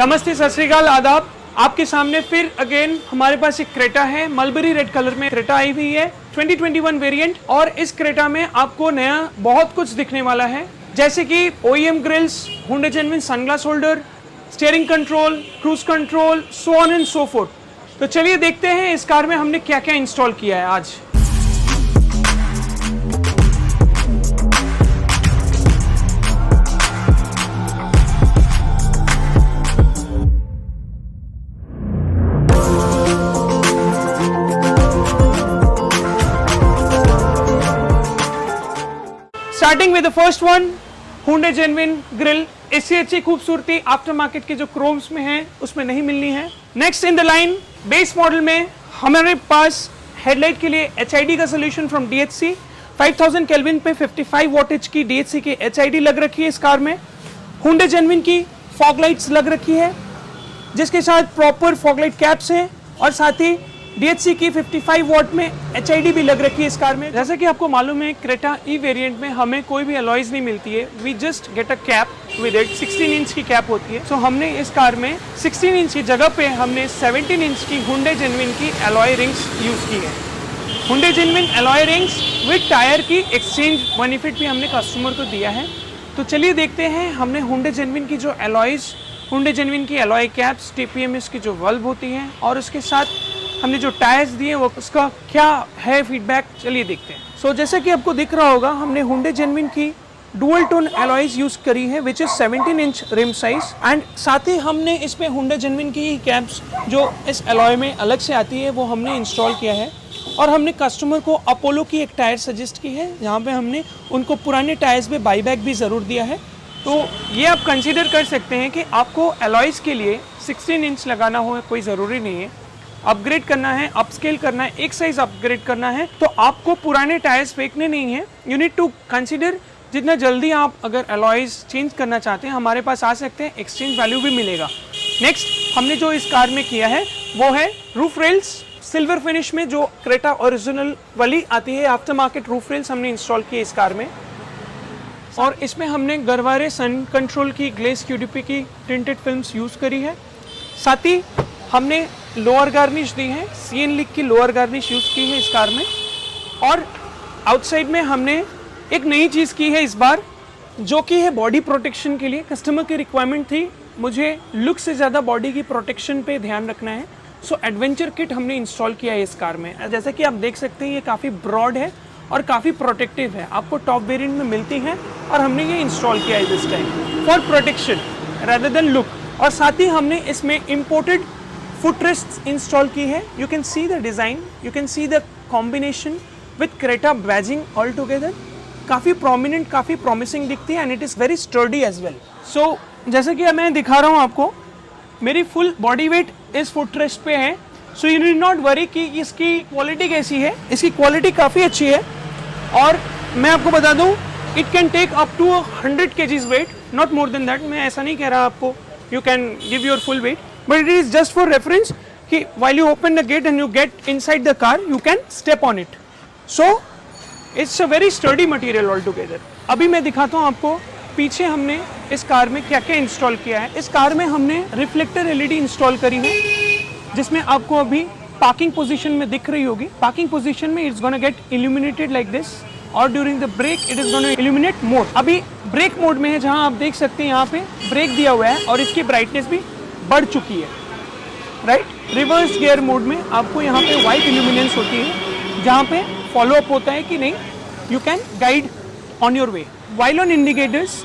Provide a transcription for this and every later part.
नमस्ते, सत श्री अकाल, आदाब। आपके सामने फिर अगेन हमारे पास एक क्रेटा है, मलबरी रेड कलर में क्रेटा आई हुई है 2021 वेरिएंट। और इस क्रेटा में आपको नया बहुत कुछ दिखने वाला है, जैसे कि OEM grills, Hyundai genuine sunglass holder, steering control, cruise control, so on and so forth. तो चलिए देखते हैं इस कार में हमने क्या क्या इंस्टॉल किया है आज। Starting with the first one, Hyundai genuine grill. इससे अच्छी खूबसूरती आफ्टर मार्केट के जो क्रोम्स में है उसमें नहीं मिलनी है। Next in the line, base model में हमारे पास हेडलाइट के लिए HID का सोल्यूशन फ्रॉम DHC। 5000 केल्विन पे 55 वॉटेज की DHC की HID लग रखी है इस कार में। हुंडई जेन्युइन की फॉग लाइट्स लग रखी है, जिसके साथ प्रॉपर फॉग लाइट कैप्स हैं, और साथ ही DHC की 55 वॉट में HID भी लग रखी है इस कार में। जैसा कि आपको मालूम है, क्रेटा ई वेरिएंट में हमें कोई भी अलॉयज नहीं मिलती है, we just get a cap with it. 16 inch की कैप होती है। सो हमने इस कार में 16 इंच की जगह पे हमने 17 इंच की हुंडई जेन्युइन की अलॉय रिंग्स यूज की है। Hyundai genuine alloy rings with tyre की एक्सचेंज बेनिफिट भी हमने कस्टमर को दिया है। तो चलिए देखते हैं हमने हुंडई जेन्युइन की जो अलॉयज, हुंडई जेन्युइन की अलॉय कैप्स, TPMS की जो वल्व होती है, और उसके साथ हमने जो टायर्स दिए वो उसका क्या है फीडबैक, चलिए देखते हैं। सो जैसा कि आपको दिख रहा होगा, हमने हुंडई जेन्युइन की डुअल टोन अलॉयज यूज करी है, which is 17 inch rim size. And साथ ही हमने इसमें हुंडई जेन्युइन की कैप्स जो इस अलॉय में अलग से आती है वो हमने इंस्टॉल किया है। और हमने कस्टमर को अपोलो की एक टायर सजेस्ट की है, जहाँ पे हमने उनको पुराने टायर्स में बाईबैक भी ज़रूर दिया है। तो ये आप कंसिडर कर सकते हैं कि आपको अलॉयज के लिए 16 इंच लगाना हो कोई ज़रूरी नहीं है। अपग्रेड करना है, अपस्केल करना है, एक साइज अपग्रेड करना है, तो आपको पुराने टायर्स फेंकने नहीं है। यू नीड टू कंसीडर जितना जल्दी आप अगर अलॉयज चेंज करना चाहते हैं हमारे पास आ सकते हैं, एक्सचेंज वैल्यू भी मिलेगा। नेक्स्ट हमने जो इस कार में किया है वो है रूफ रेल्स, सिल्वर फिनिश में जो क्रेटा ओरिजिनल वाली आती है आफ्टर मार्केट रूफ रेल्स हमने इंस्टॉल की इस कार में। और इसमें हमने गरवारे सन कंट्रोल की ग्लेस QDP की टिंटेड फिल्म्स यूज़ करी है। साथ ही हमने लोअर गार्निश दी है, CN लीक की लोअर गार्निश यूज़ की है इस कार में। और आउटसाइड में हमने एक नई चीज़ की है इस बार, जो कि है बॉडी प्रोटेक्शन के लिए। कस्टमर की रिक्वायरमेंट थी, मुझे लुक से ज़्यादा बॉडी की प्रोटेक्शन पे ध्यान रखना है। सो एडवेंचर किट हमने इंस्टॉल किया है इस कार में। जैसा कि आप देख सकते हैं, ये काफ़ी ब्रॉड है और काफ़ी प्रोटेक्टिव है, आपको टॉप वेरिएंट में मिलती है, और हमने ये इंस्टॉल किया है this time for protection rather than look. और साथ ही हमने इसमें इम्पोर्टेड फुटरेस्ट इंस्टॉल की है। You can see the design, you can see the combination with Creta badging all together. काफ़ी प्रोमिनेंट, काफ़ी प्रॉमिसिंग दिखती है, and it is very sturdy as well. So जैसे कि मैं दिखा रहा हूँ आपको, मेरी फुल बॉडी वेट इस फुटरेस्ट पे है। So you need not worry कि इसकी क्वालिटी कैसी है। इसकी क्वालिटी काफ़ी अच्छी है, और मैं आपको बता दूँ, it can take up to 100 kgs weight, not more than that. मैं ऐसा नहीं कह रहा आपको you can give your full weight, but it is just for reference कि while you open the gate and you get inside the car, you can step on it. So it's a very sturdy material altogether. अभी मैं दिखाता हूँ आपको पीछे हमने इस car में क्या क्या इंस्टॉल किया है। इस कार में हमने रिफ्लेक्टर LED इंस्टॉल करी है, जिसमें आपको अभी पार्किंग पोजीशन में दिख रही होगी। पार्किंग पोजीशन में it's gonna get illuminated like this, और during the brake it is gonna illuminate more. अभी ब्रेक मोड में है, जहाँ आप देख सकते हैं यहाँ पे ब्रेक दिया हुआ है और इसकी ब्राइटनेस भी बढ़ चुकी है, राइट। रिवर्स गियर मोड में आपको यहाँ पे वाइट इल्यूमिनेंस होती है, जहाँ पे फॉलो अप होता है कि नहीं, you can guide on your way. While on indicators,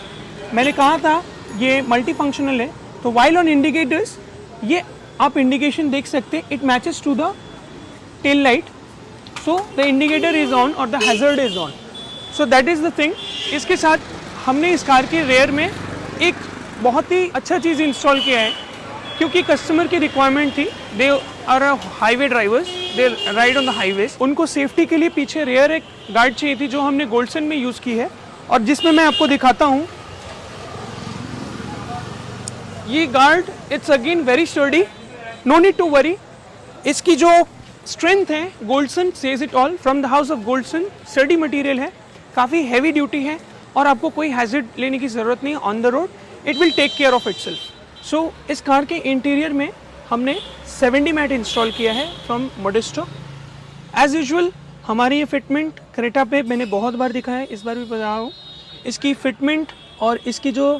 मैंने कहा था ये मल्टी फंक्शनल है, तो वाइल ऑन इंडिकेटर्स ये आप इंडिकेशन देख सकते हैं, it matches to the tail light, so the indicator is on और the hazard is on. So that is the thing. इसके साथ हमने इस कार के रेयर में एक बहुत ही अच्छा चीज़ इंस्टॉल किया है, क्योंकि कस्टमर की रिक्वायरमेंट थी। They are highway drivers, they ride on the highways, उनको सेफ्टी के लिए पीछे रेयर एक गार्ड चाहिए थी, जो हमने गोल्डसन में यूज़ की है, और जिसमें मैं आपको दिखाता हूँ। ये guard it's again very sturdy, no need to worry. इसकी जो स्ट्रेंथ है, Goldson says it all, from the house of Goldson. Sturdy material है, काफ़ी हैवी ड्यूटी है, और आपको कोई हैजर्ड लेने की ज़रूरत नहीं on the road, it will take care of itself. So इस कार के इंटीरियर में हमने 70 मैट इंस्टॉल किया है फ्रॉम मोडेस्टो। एज यूजुअल हमारी ये फिटमेंट क्रेटा पे मैंने बहुत बार दिखाया है, इस बार भी बता रहा हूँ। इसकी फिटमेंट और इसकी जो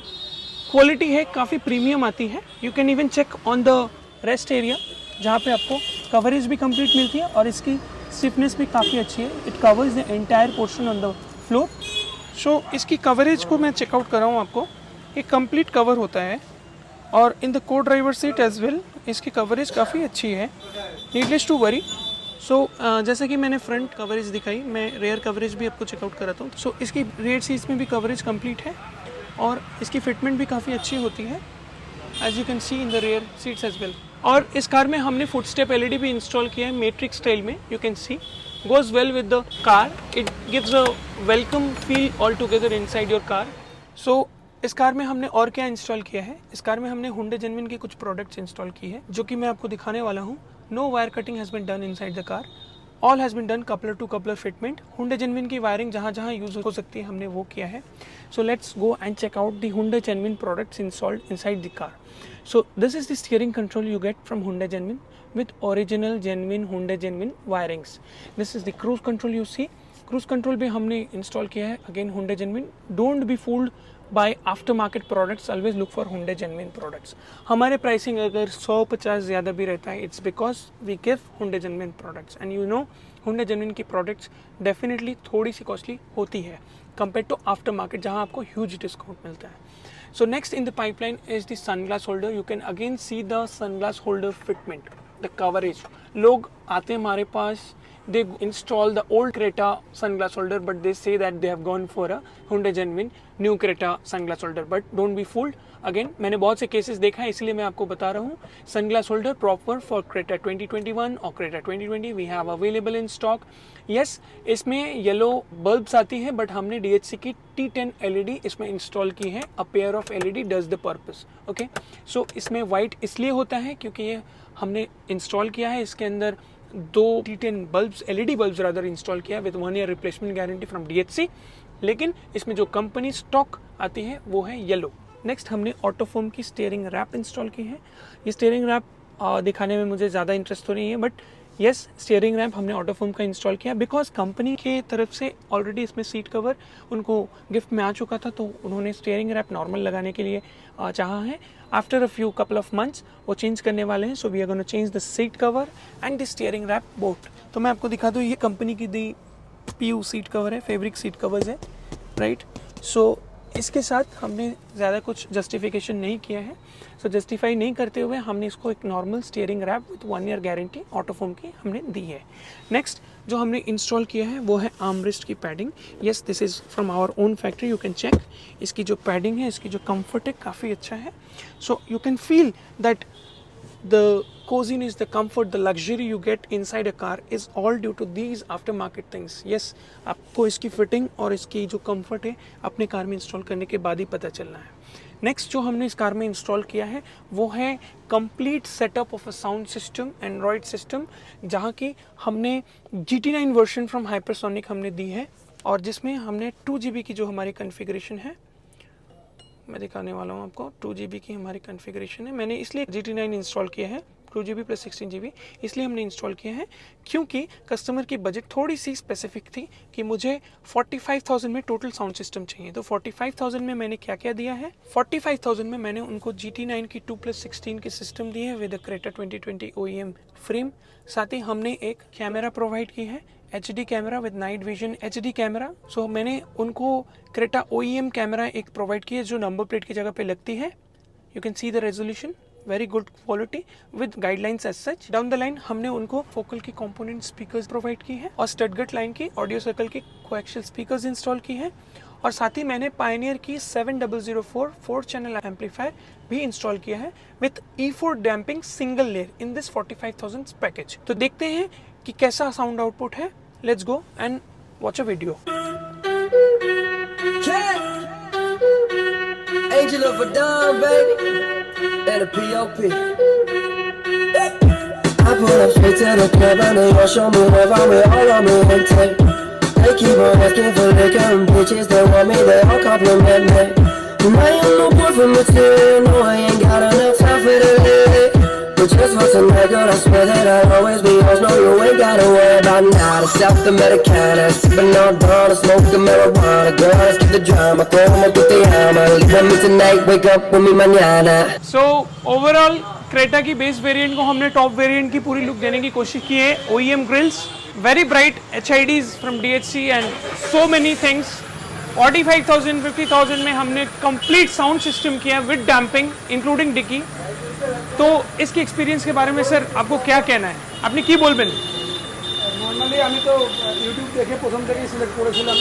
क्वालिटी है काफ़ी प्रीमियम आती है। You can even check on the rest area जहाँ पे आपको कवरेज भी कंप्लीट मिलती है और इसकी स्टिफनेस भी काफ़ी अच्छी है। It covers the entire portion on the floor. So इसकी कवरेज को मैं चेकआउट कर रहा हूँ आपको, ये कंप्लीट कवर होता है और इन द को ड्राइवर सीट एज वेल इसकी कवरेज काफ़ी अच्छी है, नीडलेस टू वरी। सो जैसे कि मैंने फ्रंट कवरेज दिखाई, मैं रेयर कवरेज भी आपको चेकआउट कराता हूँ। सो इसकी रेयर सीट्स में भी कवरेज कंप्लीट है और इसकी फिटमेंट भी काफ़ी अच्छी होती है, as you can see in the rear seats as well. और इस कार में हमने फुट स्टेप एलईडी भी इंस्टॉल किया है मैट्रिक्स स्टाइल में। You can see goes well with the car, it gives a welcome feel all together inside your car. So इस car में हमने और क्या इंस्टॉल किया है, इस कार में हमने Hyundai जेन्युइन की कुछ प्रोडक्ट्स इंस्टॉल की है जो कि मैं आपको दिखाने वाला हूँ। No wire cutting has been done inside the car, all has been done coupler to coupler fitment. Hyundai genuine की वायरिंग जहाँ जहाँ यूज हो सकती है हमने वो किया है। So let's go and check out the Hyundai genuine products installed inside the car. So this is the steering control you get from Hyundai genuine with original genuine Hyundai genuine wirings. This is the cruise control you see. Cruise control भी हमने install किया है again Hyundai genuine. Don't be fooled by aftermarket products. Always look for Hyundai genuine products. हमारे pricing अगर 150 ज़्यादा भी रहता है, it's because we give Hyundai genuine products and you know Hyundai genuine की products definitely थोड़ी सी कॉस्टली होती है compared to aftermarket जहाँ आपको huge discount मिलता है. So next in the pipeline is the sunglass holder. You can again see the sunglass holder fitment. The coverage. लोग आते हैं हमारे पास, they install the old Creta sunglass holder but they say that they have gone for a Hyundai genuine new Creta sunglass holder, but don't be fooled. Again मैंने बहुत से cases देखा है इसलिए मैं आपको बता रहा हूँ। sunglass holder proper for Creta 2021 और Creta 2020 we have available in stock. Yes, इसमें येलो बल्ब्स आती है बट हमने DHC की T10 LED इसमें इंस्टॉल की है। A pair of LED does the purpose. Okay, so इसमें वाइट इसलिए होता है क्योंकि ये हमने इंस्टॉल किया है, इसके अंदर 2 T10 bulbs LED bulbs rather install किया with 1 year replacement guarantee from DHC, लेकिन इसमें जो कंपनी स्टॉक आती है वो है येलो। नेक्स्ट हमने ऑटोफोम की स्टीयरिंग रैप इंस्टॉल की है। ये स्टीयरिंग रैप दिखाने में मुझे ज़्यादा इंटरेस्ट तो नहीं है, बट यस स्टीयरिंग रैप हमने ऑटोफोम का इंस्टॉल किया बिकॉज कंपनी के तरफ से ऑलरेडी इसमें सीट कवर उनको गिफ्ट में आ चुका था, तो उन्होंने स्टीयरिंग रैप नॉर्मल लगाने के लिए चाहा है। After a few couple of months वो चेंज करने वाले हैं, so we are gonna change the seat cover and the steering wrap both. तो मैं आपको दिखा दूँ, ये कंपनी की दी PU सीट कवर है, फैब्रिक सीट कवर्स है, राइट। सो इसके साथ हमने ज़्यादा कुछ जस्टिफिकेशन नहीं किया है, सो जस्टिफाई नहीं करते हुए हमने इसको एक normal steering wrap with 1 year guarantee Autofom की हमने दी है। नेक्स्ट जो हमने इंस्टॉल किया है वो है आर्मरेस्ट की padding. Yes, this is from our own factory, you can check. इसकी जो पैडिंग है, इसकी जो कम्फर्ट है काफ़ी अच्छा है। So you can feel that the coziness, the comfort, the luxury you get inside a car is all due to these aftermarket things. Yes, आपको इसकी फिटिंग और इसकी जो कंफर्ट है अपने कार में इंस्टॉल करने के बाद ही पता चलना है। नेक्स्ट जो हमने इस कार में इंस्टॉल किया है वो है complete setup of a sound system, Android system, जहाँ की हमने GT9 वर्जन फ्रॉम हाइपरसोनिक हमने दी है और जिसमें हमने 2 GB की जो हमारी कन्फिग्रेशन है, मैं दिखाने वाला हूँ आपको। 2 GB की हमारी कॉन्फ़िगरेशन है। मैंने इसलिए GT9 इंस्टॉल किया है, 2 GB प्लस 16 GB इसलिए हमने इंस्टॉल किया है क्योंकि कस्टमर की बजट थोड़ी सी स्पेसिफिक थी कि मुझे 45,000 में टोटल साउंड सिस्टम चाहिए। तो 45,000 में मैंने क्या क्या दिया है, 45,000 में मैंने उनको GT9 की 2+16 की सिस्टम दी है विद Creta 2020 OEM फ्रेम। साथ ही हमने एक कैमरा प्रोवाइड की है, HD camera with night vision HD camera. सो मैंने उनको Creta OEM कैमरा एक प्रोवाइड की है जो नंबर प्लेट की जगह पे लगती है। You can see the resolution, very good quality with guidelines as such. Down the line हमने उनको फोकल की कंपोनेंट स्पीकर्स प्रोवाइड की है और स्टडगट लाइन की ऑडियो सर्कल की कोएक्सियल स्पीकर्स इंस्टॉल की है और साथ ही मैंने पायनियर की 7004 4 चैनल एम्पलीफायर भी इंस्टॉल किया है with E4 damping single layer in this 45,000 package. तो देखते हैं कि कैसा साउंड आउटपुट है। Let's go and watch a video. Angel of a dime, baby, and a P.O.P. I pull up straight to the club and they all show me love, I'm with all on me and take. They keep on asking for liquor and bitches, they want me, they all compliment me. I am no perfect material, no I ain't got enough time for the lately. But just for tonight, girl, I swear that I'll always be yours. No, you ain't gotta worry about nada. South Americana, sipping on dawn, smoking marijuana. Girl, let's get the drama, como tu te llamas. Leave with me tonight, wake up with me mañana. So overall Creta की base variant को हमने top variant की पूरी look देने की कोशिश की है. OEM grills, very bright HIDs from DHC and so many things. 45,000 50,000 में हमने कंप्लीट साउंड सिस्टम किया विद डैम्पिंग इंक्लूडिंग डिकी. तो इसके एक्सपीरियंस के बारे में सर आपको क्या कहना है? আপনি কি বলবেন? নর্মালি আমি তো ইউটিউব দেখে প্রথম থেকেই সিলেক্ট করেছিলাম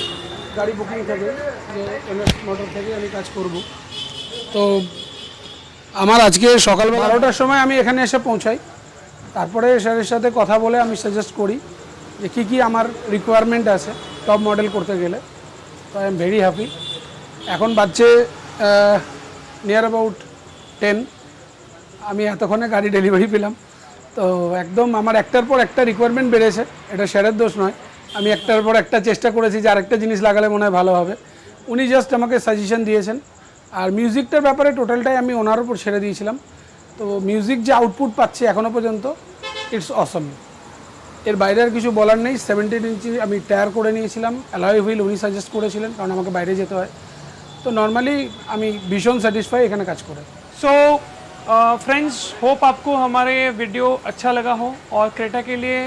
গাড়ি বুকিং থেকে যে MS মোটর থেকে আমি কাজ করব. তো আমার আজকে সকাল 12টার সময় আমি এখানে এসে পৌঁছাই. তারপরে স্যারের সাথে কথা বলে আমি সাজেস্ট করি যে কী কী আমার রিকোয়ারমেন্ট আছে টপ মডেল করতে গেলে. তো আই এম ভেরি হ্যাপি. এখন বাজছে নিয়ার অ্যাবাউট 10. আমি এতক্ষণে গাড়ি ডেলিভারি পেলাম. তো একদম আমার একটার পর একটা রিকোয়ারমেন্ট বেড়েছে. এটা স্যারের দোষ নয়, আমি একটার পর একটা চেষ্টা করেছি যে আরেকটা জিনিস লাগালে মনে হয় ভালো হবে. উনি জাস্ট আমাকে সাজেশন দিয়েছেন. আর মিউজিকটার ব্যাপারে টোটালটাই আমি ওনার উপর ছেড়ে দিয়েছিলাম. তো মিউজিক যে আউটপুট পাচ্ছি এখনও পর্যন্ত ইটস অসম. এর বাইরে আর কিছু বলার নেই. 17 ইঞ্চি আমি টায়ার করে নিয়েছিলাম. অ্যালয় হুইল উনি সাজেস্ট করেছিলেন কারণ আমাকে বাইরে যেতে হয়. তো নর্মালি আমি ভীষণ স্যাটিসফাই এখানে কাজ করে. सो फ्रेंड्स, होप आपको हमारे ये वीडियो अच्छा लगा हो. और क्रेटा के लिए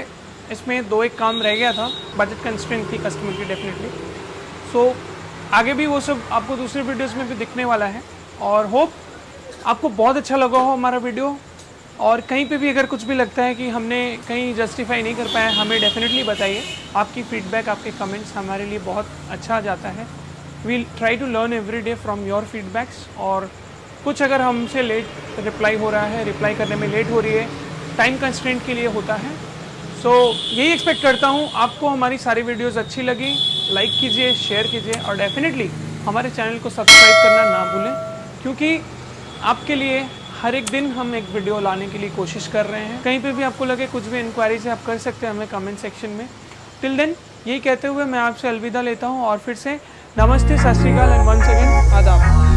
इसमें 2-1 काम रह गया था, बजट कंस्ट्रेंट थी कस्टमर की डेफिनेटली. सो आगे भी वो सब आपको दूसरे वीडियोस में भी दिखने वाला है. और होप आपको बहुत अच्छा लगा हो हमारा वीडियो. और कहीं पे भी अगर कुछ भी लगता है कि हमने कहीं जस्टिफाई नहीं कर पाया, हमें डेफिनेटली बताइए. आपकी फीडबैक, आपके कमेंट्स हमारे लिए बहुत अच्छा जाता है. We'll try to learn every day from your feedbacks. और कुछ अगर हमसे लेट रिप्लाई हो रहा है, रिप्लाई करने में लेट हो रही है, टाइम कंस्ट्रेंट के लिए होता है. सो यही एक्सपेक्ट करता हूँ आपको हमारी सारी वीडियोस अच्छी लगी. लाइक कीजिए, शेयर कीजिए और डेफिनेटली हमारे चैनल को सब्सक्राइब करना ना भूलें, क्योंकि आपके लिए हर एक दिन हम एक वीडियो लाने के लिए कोशिश कर रहे हैं. कहीं पे भी आपको लगे कुछ भी इंक्वायरीज है आप कर सकते हैं हमें कमेंट सेक्शन में. टिल देन यही कहते हुए मैं आपसे अलविदा लेता हूँ और फिर से नमस्ते, सत श्री अकाल एंड वंस अगेन आदाब.